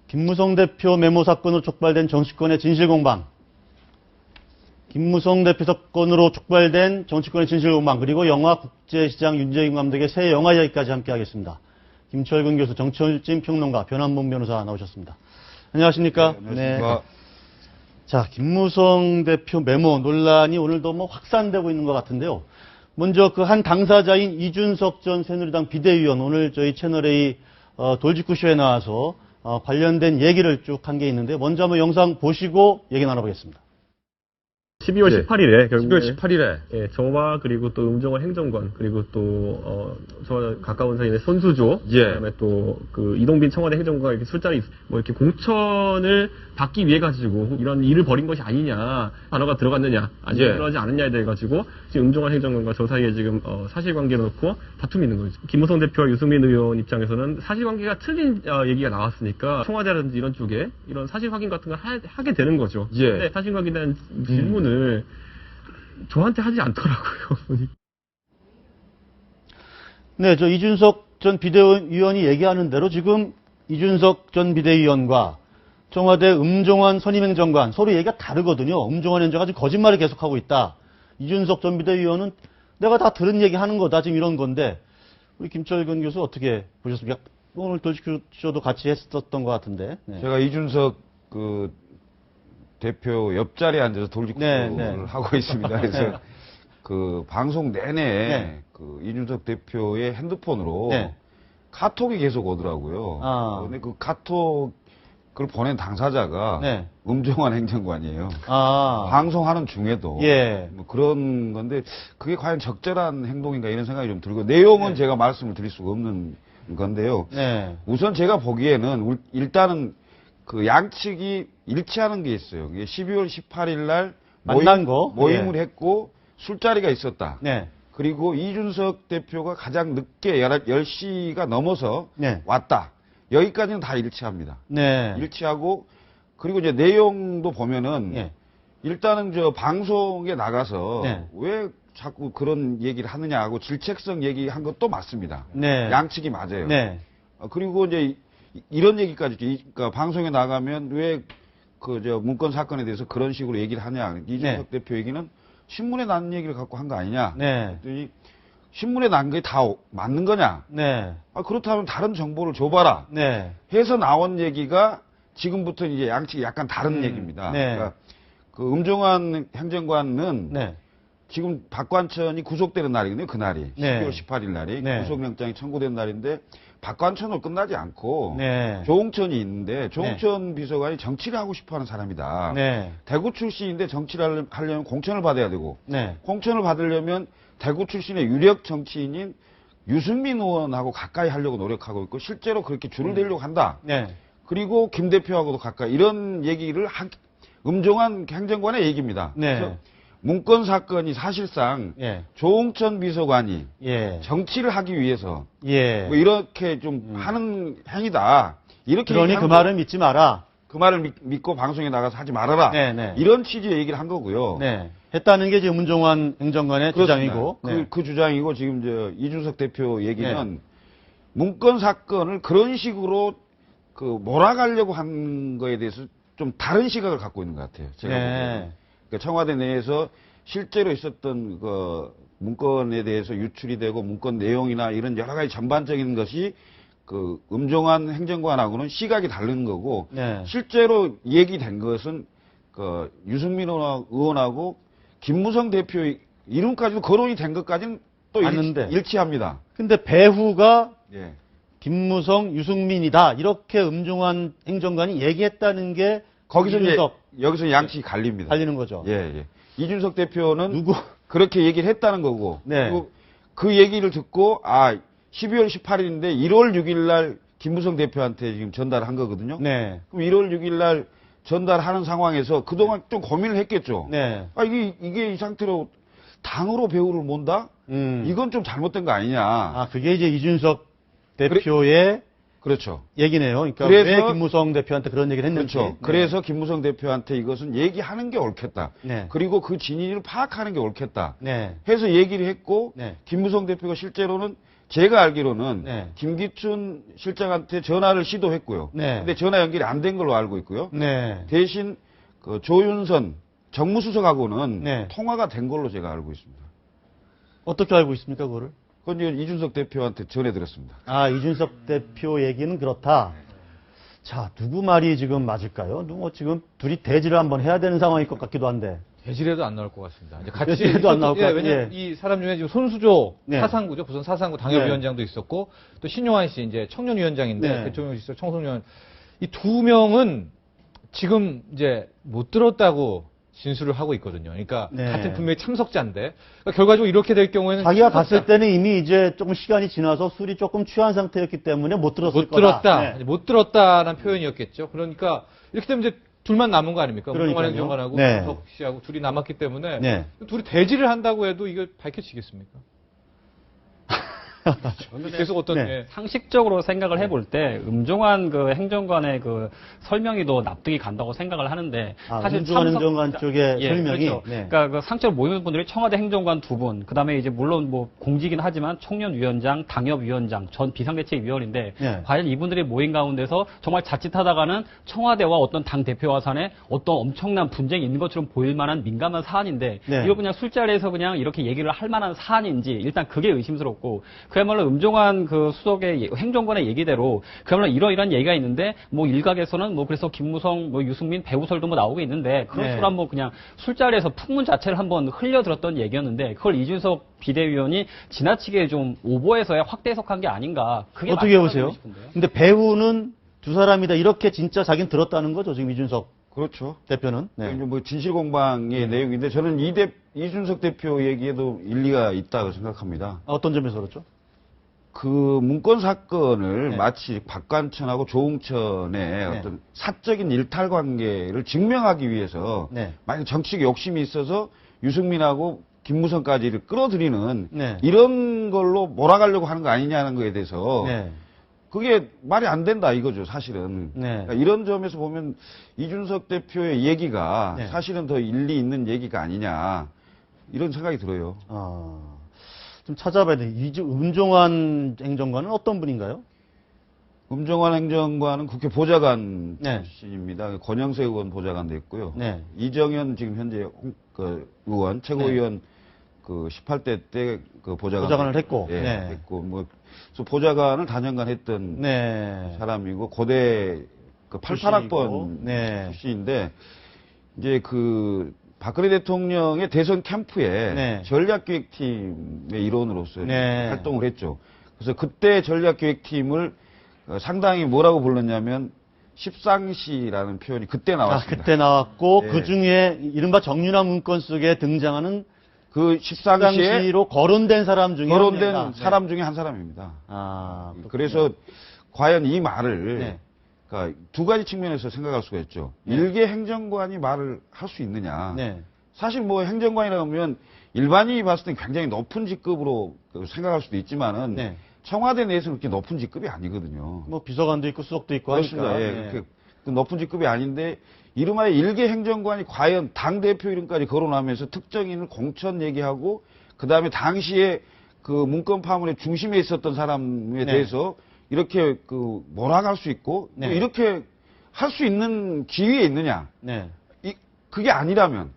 김무성 대표 메모 사건으로 촉발된 정치권의 진실공방. 김무성 대표 사건으로 촉발된 정치권의 진실공방, 그리고 영화 국제시장 윤재인 감독의 새 영화 이야기까지 함께 하겠습니다. 김철근 교수, 정철진 평론가, 변한봉 변호사 나오셨습니다. 안녕하십니까? 네, 안녕하십니까? 자, 김무성 대표 메모 논란이 오늘도 뭐 확산되고 있는 것 같은데요. 먼저 그 한 당사자인 이준석 전 새누리당 비대위원, 오늘 저희 채널A 돌직구쇼에 나와서 관련된 얘기를 쭉 한 게 있는데, 먼저 한번 영상 보시고 얘기 나눠보겠습니다. 12월 18일에 12월 18일에 예, 저와 그리고 또 음종원 행정관, 그리고 또 저와 가까운 사이의 손수조, 예. 그다음에 또 그 이동빈 청와대 행정관 이렇게 술자리 뭐 이렇게 공천을 받기 위해 가지고 이런 일을 벌인 것이 아니냐, 단어가 들어갔느냐 아니면 예. 들어가지 않느냐에 대해 가지고 지금 음종원 행정관과 저 사이에 지금 사실관계를 놓고 다툼이 있는 거죠. 김무성 대표와 유승민 의원 입장에서는 사실관계가 틀린 얘기가 나왔으니까 청와대라든지 이런 쪽에 이런 사실 확인 같은 걸 하게 되는 거죠. 예. 근데 사실관계에 대한 질문을 저한테 하지 않더라고요. 네, 저 이준석 전 비대위원이 얘기하는 대로 지금 이준석 전 비대위원과 청와대 음종원 선임행정관 서로 얘기가 다르거든요. 음종원 행정관 지금 거짓말을 계속하고 있다. 이준석 전 비대위원은 내가 다 들은 얘기 하는 거다. 지금 이런 건데, 우리 김철근 교수 어떻게 보셨습니까? 오늘 돌직구쇼도 같이 했었던 것 같은데. 네. 제가 이준석 그 대표 옆자리에 앉아서 돌직구를 네. 하고 있습니다. 그래서 그 방송 내내 네. 그 이준석 대표의 핸드폰으로 네. 카톡이 계속 오더라고요. 아. 근데 그 카톡을 보낸 당사자가 네. 음종환 행정관이에요. 아. 방송하는 중에도 예. 뭐 그런 건데 그게 과연 적절한 행동인가 이런 생각이 좀 들고, 내용은 네. 제가 말씀을 드릴 수가 없는 건데요. 네. 우선 제가 보기에는 일단은 그 양측이 일치하는 게 있어요. 이게 12월 18일 날 만난 거? 모임을 예. 했고 술자리가 있었다. 네. 그리고 이준석 대표가 가장 늦게 10시가 넘어서 네. 왔다. 여기까지는 다 일치합니다. 네. 일치하고, 그리고 이제 내용도 보면은 예. 일단은 저 방송에 나가서 네. 왜 자꾸 그런 얘기를 하느냐 하고 질책성 얘기한 것도 맞습니다. 네. 양측이 맞아요. 네. 그리고 이제 이런 얘기까지, 그러니까 방송에 나가면 왜 그 저 문건 사건에 대해서 그런 식으로 얘기를 하냐. 이준석 대표 얘기는 신문에 난 얘기를 갖고 한 거 아니냐. 네. 그랬더니 신문에 난 게 다 맞는 거냐. 네. 그렇다면 다른 정보를 줘봐라. 네. 해서 나온 얘기가 지금부터 이제 양측이 약간 다른 얘기입니다. 네. 그러니까 그 음종환 행정관은 네. 지금 박관천이 구속되는 날이거든요. 그날이. 네. 12월 18일 날이. 네. 구속영장이 청구된 날인데 박관천으로 끝나지 않고 네. 조홍천이 있는데, 조홍천 비서관이 정치를 하고 싶어하는 사람이다. 네. 대구 출신인데 정치를 하려면 공천을 받아야 되고, 네. 공천을 받으려면 대구 출신의 유력 정치인인 유승민 의원하고 가까이 하려고 노력하고 있고, 실제로 그렇게 줄을 대려고 한다. 네. 그리고 김 대표하고도 가까이, 이런 얘기를 음종환 행정관의 얘기입니다. 네. 그래서 문건 사건이 사실상 예. 조홍천 비서관이 예. 정치를 하기 위해서 예. 뭐 이렇게 좀 하는 행위다. 이렇게 그러니 그 얘기한 말을 믿지 마라. 그 말을 믿고 방송에 나가서 하지 말아라. 네, 네. 이런 취지의 얘기를 한 거고요. 네. 했다는 게 지금 문종환 행정관의 그렇습니다. 주장이고. 네. 그 주장이고, 지금 저 이준석 대표 얘기는 네. 문건 사건을 그런 식으로 그 몰아가려고 한 거에 대해서 좀 다른 시각을 갖고 있는 것 같아요. 제가 네. 보기에는. 그러니까 청와대 내에서 실제로 있었던 그 문건에 대해서 유출이 되고 문건 내용이나 이런 여러 가지 전반적인 것이 그 음종환 행정관하고는 시각이 다른 거고, 네. 실제로 얘기된 것은 그 유승민 의원하고 김무성 대표 이름까지도 거론이 된 것까지는 또 맞는데. 일치합니다. 근데 배후가 예. 김무성, 유승민이다. 이렇게 음종환 행정관이 얘기했다는 게 거기서 이제 이준석 여기서 양측이 갈립니다. 갈리는 거죠. 예, 예. 이준석 대표는 누구? 그렇게 얘기를 했다는 거고, 네. 그리고 그 얘기를 듣고 12월 18일인데 1월 6일 날 김무성 대표한테 지금 전달한 거거든요. 네. 그럼 1월 6일 날 전달하는 상황에서 그동안 좀 고민을 했겠죠. 네. 이게 이 상태로 당으로 배우를 몬다? 이건 좀 잘못된 거 아니냐. 그게 이제 이준석 대표의 그렇죠. 얘기네요. 그러니까 그래서- 왜 김무성 대표한테 그런 얘기를 했는지. 그렇죠. 그래서 김무성 대표한테 이것은 얘기하는 게 옳겠다. 네. 그리고 그 진위를 파악하는 게 옳겠다. 네. 해서 얘기를 했고 네. 김무성 대표가 실제로는 제가 알기로는 네. 김기춘 실장한테 전화를 시도했고요. 네. 근데 전화 연결이 안 된 걸로 알고 있고요. 네. 대신 그 조윤선 정무수석하고는 네. 통화가 된 걸로 제가 알고 있습니다. 어떻게 알고 있습니까, 그거를? 그건 이제 이준석 대표한테 전해드렸습니다. 아, 이준석 대표 얘기는 그렇다. 자, 누구 말이 지금 맞을까요? 누구 지금 둘이 대지를 한번 해야 되는 상황일 것 같기도 한데. 대지래도 안 나올 것 같습니다. 이제 같이 대지래도 안 나올 것 같아요. 왜냐면 예. 이 사람 중에 지금 손수조 네. 사상구죠. 부산 사상구 당협위원장도 있었고 또 신용환 씨 이제 청년위원장인데 네. 대통령 시절 청소년 이 두 명은 지금 이제 못 들었다고 진술을 하고 있거든요. 그러니까 네. 같은 분명히 참석자인데 그러니까 결과적으로 이렇게 될 경우에는 자기가 참석자, 갔을 때는 이미 이제 조금 시간이 지나서 술이 조금 취한 상태였기 때문에 못 들었을 못 거다. 들었다, 네. 못 들었다라는 표현이었겠죠. 그러니까 이렇게 되면 이제 둘만 남은 거 아닙니까? 그러니까요. 문정환 행정관하고 네. 김석 씨하고 둘이 남았기 때문에 네. 둘이 대지를 한다고 해도 이게 밝혀지겠습니까? 계속 어떤 네. 예. 상식적으로 생각을 해볼 때 음종환 그 행정관의 그 설명이 더 납득이 간다고 생각을 하는데 아, 사실 음종환 참석- 행정관 쪽의 예, 설명이. 그렇죠. 네. 그러니까 그 상처로 모이는 분들이 청와대 행정관 2분, 그다음에 이제 물론 뭐 공직이긴 하지만 청년위원장, 당협위원장, 전 비상대책위원인데 네. 과연 이분들이 모인 가운데서 정말 자칫하다가는 청와대와 어떤 당 대표와 산에 어떤 엄청난 분쟁이 있는 것처럼 보일 만한 민감한 사안인데 네. 이걸 그냥 술자리에서 그냥 이렇게 얘기를 할 만한 사안인지 일단 그게 의심스럽고 그야말로 음종환 그 수석의 행정관의 얘기대로 그야말로 이러이러한 얘기가 있는데 뭐 일각에서는 뭐 그래서 김무성 뭐 유승민 배우설도 뭐 나오고 있는데 그런 네. 식으로 한번 그냥 술자리에서 풍문 자체를 한번 흘려들었던 얘기였는데 그걸 이준석 비대위원이 지나치게 좀 오버해서 확대 해석한 게 아닌가 그게 어떻게 맞다고 보세요? 싶은데요. 근데 배우는 두 사람이다. 이렇게 진짜 자기는 들었다는 거죠. 지금 이준석 그렇죠. 대표는. 네. 이제 뭐 진실공방의 내용인데 저는 이준석 대표 얘기에도 일리가 있다고 생각합니다. 어떤 점에서 그렇죠? 그 문건 사건을 네. 마치 박관천하고 조응천의 네. 어떤 사적인 일탈 관계를 증명하기 위해서 네. 만약 정치적 욕심이 있어서 유승민하고 김무성까지를 끌어들이는 네. 이런 걸로 몰아가려고 하는 거 아니냐는 거에 대해서 네. 그게 말이 안 된다 이거죠 사실은. 네. 그러니까 이런 점에서 보면 이준석 대표의 얘기가 네. 사실은 더 일리 있는 얘기가 아니냐 이런 생각이 들어요. 좀 찾아봐야 돼. 음종환 행정관은 어떤 분인가요? 음종환 행정관은 국회 보좌관 네. 출신입니다. 권영세 의원 보좌관도 있고요. 네. 이정현 지금 현재 의원 최고위원 그 18대 때 그 보좌관을 했고. 예, 네. 했고 뭐 그래서 보좌관을 다년간 했던 네. 사람이고 고대 그 88학번 네. 출신인데 이제 그 박근혜 대통령의 대선 캠프에 네. 전략기획팀의 일원으로서 네. 활동을 했죠. 그래서 그때 전략기획팀을 상당히 뭐라고 불렀냐면 십상시라는 표현이 그때 아, 나왔습니다. 그때 나왔고 네. 그 중에 이른바 정윤화 문건 속에 등장하는 그 십상시에 당시로 거론된 사람 중에 한 거론된 명이다. 네. 사람 중에 한 사람입니다. 아, 그래서 과연 이 말을 네. 그러니까 두 가지 측면에서 생각할 수가 있죠. 일개 행정관이 말을 할 수 있느냐. 네. 사실 뭐 행정관이라 하면 일반인이 봤을 때 굉장히 높은 직급으로 생각할 수도 있지만은 네. 청와대 내에서 그렇게 높은 직급이 아니거든요. 뭐 비서관도 있고 수석도 있고 그렇습니다. 하니까. 예, 네. 그렇게 그 높은 직급이 아닌데 이름하여 일개 행정관이 과연 당 대표 이름까지 거론하면서 특정인을 공천 얘기하고 그 다음에 당시에 그 문건 파문의 중심에 있었던 사람에 네. 대해서 이렇게 그 몰아갈 수 있고 네. 또 이렇게 할 수 있는 기회에 있느냐? 네. 그게 아니라면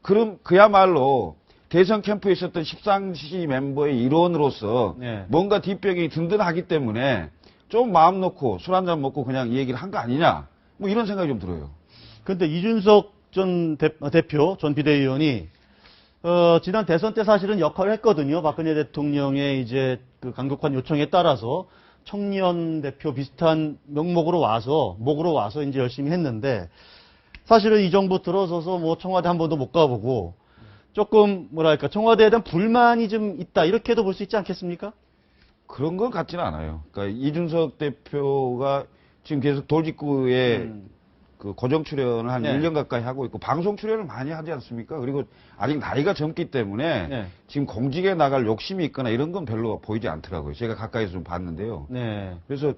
그럼 그야말로 대선 캠프에 있었던 십상시 멤버의 일원으로서 네. 뭔가 뒷벽이 든든하기 때문에 좀 마음 놓고 술 한잔 먹고 그냥 이 얘기를 한 거 아니냐? 뭐 이런 생각이 좀 들어요. 근데 이준석 전 대표, 전 비대위원이 지난 대선 때 사실은 역할을 했거든요. 박근혜 대통령의 이제 그 강력한 요청에 따라서 청년 대표 비슷한 목으로 와서 이제 열심히 했는데 사실은 이 정부 들어서서 뭐 청와대 한 번도 못 가보고 조금 뭐랄까 청와대에 대한 불만이 좀 있다 이렇게도 볼 수 있지 않겠습니까? 그런 것 같지는 않아요. 그러니까 이준석 대표가 지금 계속 돌직구에 그 고정 출연을 한 네. 1년 가까이 하고 있고 방송 출연을 많이 하지 않습니까? 그리고 아직 나이가 젊기 때문에 네. 지금 공직에 나갈 욕심이 있거나 이런 건 별로 보이지 않더라고요. 제가 가까이서 좀 봤는데요. 네. 그래서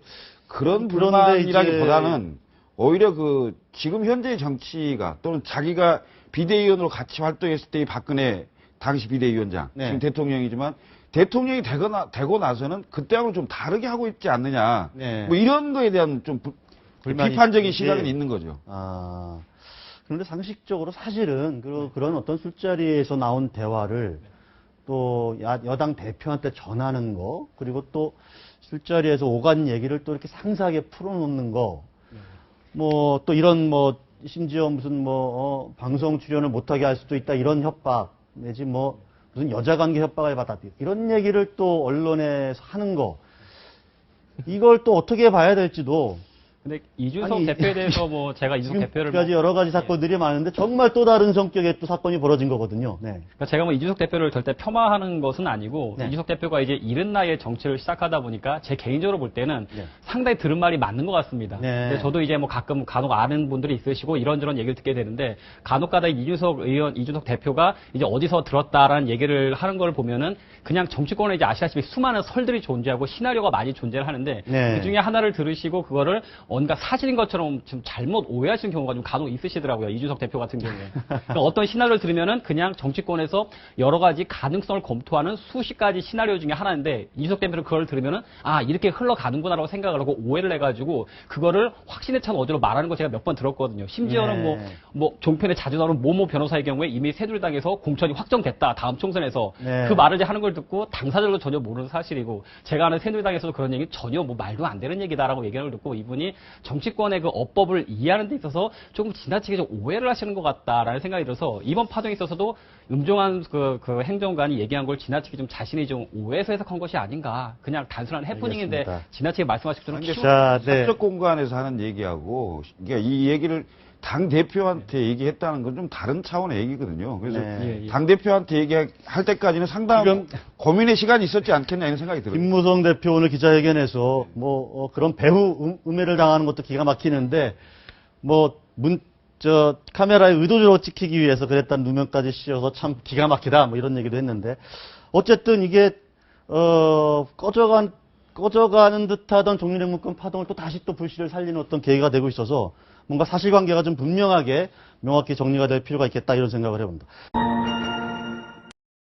그런 그런데 불만이라기보다는 오히려 그 지금 현재의 정치가 또는 자기가 비대위원으로 같이 활동했을 때의 박근혜 당시 비대위원장, 네. 지금 대통령이지만 대통령이 되고 나서는 그때하고는 좀 다르게 하고 있지 않느냐. 네. 뭐 이런 거에 대한 좀 불만이 비판적인 있- 시각은 예. 있는 거죠. 아, 그런데 상식적으로 사실은 그런 어떤 술자리에서 나온 대화를 또 여당 대표한테 전하는 거, 그리고 또 술자리에서 오간 얘기를 또 이렇게 상세하게 풀어놓는 거, 뭐 또 이런 뭐 심지어 무슨 뭐 방송 출연을 못하게 할 수도 있다 이런 협박 내지 뭐 무슨 여자관계 협박을 받았다 이런 얘기를 또 언론에서 하는 거, 이걸 또 어떻게 봐야 될지도. 근데 이준석 아니, 대표에 대해서 뭐 제가 이준석 대표를 지금까지 여러 가지 사건들이 많은데 정말 또 다른 성격의 또 사건이 벌어진 거거든요. 네. 그러니까 제가 뭐 이준석 대표를 절대 폄하하는 것은 아니고 네. 이준석 대표가 이제 이른 나이에 정치를 시작하다 보니까 제 개인적으로 볼 때는 네. 상당히 들은 말이 맞는 것 같습니다. 네. 근데 저도 이제 뭐 가끔 간혹 아는 분들이 있으시고 이런저런 얘기를 듣게 되는데 간혹가다 이준석 대표가 이제 어디서 들었다라는 얘기를 하는 걸 보면은 그냥 정치권에 이제 아시다시피 수많은 설들이 존재하고 시나리오가 많이 존재를 하는데 네. 그 중에 하나를 들으시고 그거를 뭔가 사실인 것처럼 좀 잘못 오해하시는 경우가 좀 간혹 있으시더라고요. 이준석 대표 같은 경우에. 그러니까 어떤 시나리오를 들으면은 그냥 정치권에서 여러 가지 가능성을 검토하는 수십 가지 시나리오 중에 하나인데 이준석 대표는 그걸 들으면은 아 이렇게 흘러가는구나라고 생각을 하고 오해를 해가지고 그거를 확신에 찬 어조로 말하는 거 제가 몇 번 들었거든요. 심지어는 네. 뭐 종편에 자주 나오는 모모 변호사의 경우에 이미 새누리당에서 공천이 확정됐다 다음 총선에서 네. 그 말을 이제 하는 걸 듣고 당사자들도 전혀 모르는 사실이고 제가 아는 새누리당에서도 그런 얘기 전혀 뭐 말도 안 되는 얘기다라고 얘기를 듣고 이분이 정치권의 그 업법을 이해하는 데 있어서 조금 지나치게 좀 오해를 하시는 것 같다라는 생각이 들어서 이번 파동에 있어서도 음종한 그 행정관이 얘기한 걸 지나치게 좀 자신이 좀 오해해서 해석한 것이 아닌가. 그냥 단순한 해프닝인데 알겠습니다. 지나치게 말씀하실 필요는 이게 자, 네. 사적 공간에서 하는 얘기하고 그러니까 이 얘기를 당 대표한테 얘기했다는 건 좀 다른 차원의 얘기거든요. 그래서 네. 예. 당 대표한테 얘기할 때까지는 상당한 지금 고민의 시간이 있었지 않겠냐 이런 생각이 들어요. 김무성 대표 오늘 기자회견에서 뭐 그런 배후 음해를 당하는 것도 기가 막히는데 뭐 카메라에 의도적으로 찍히기 위해서 그랬다는 누명까지 씌워서 참 기가 막히다 뭐 이런 얘기도 했는데 어쨌든 이게 꺼져가는 듯하던 정윤회 문건 파동을 또 다시 또 불씨를 살리는 어떤 계기가 되고 있어서 뭔가 사실관계가 좀 분명하게 명확히 정리가 될 필요가 있겠다 이런 생각을 해봅니다.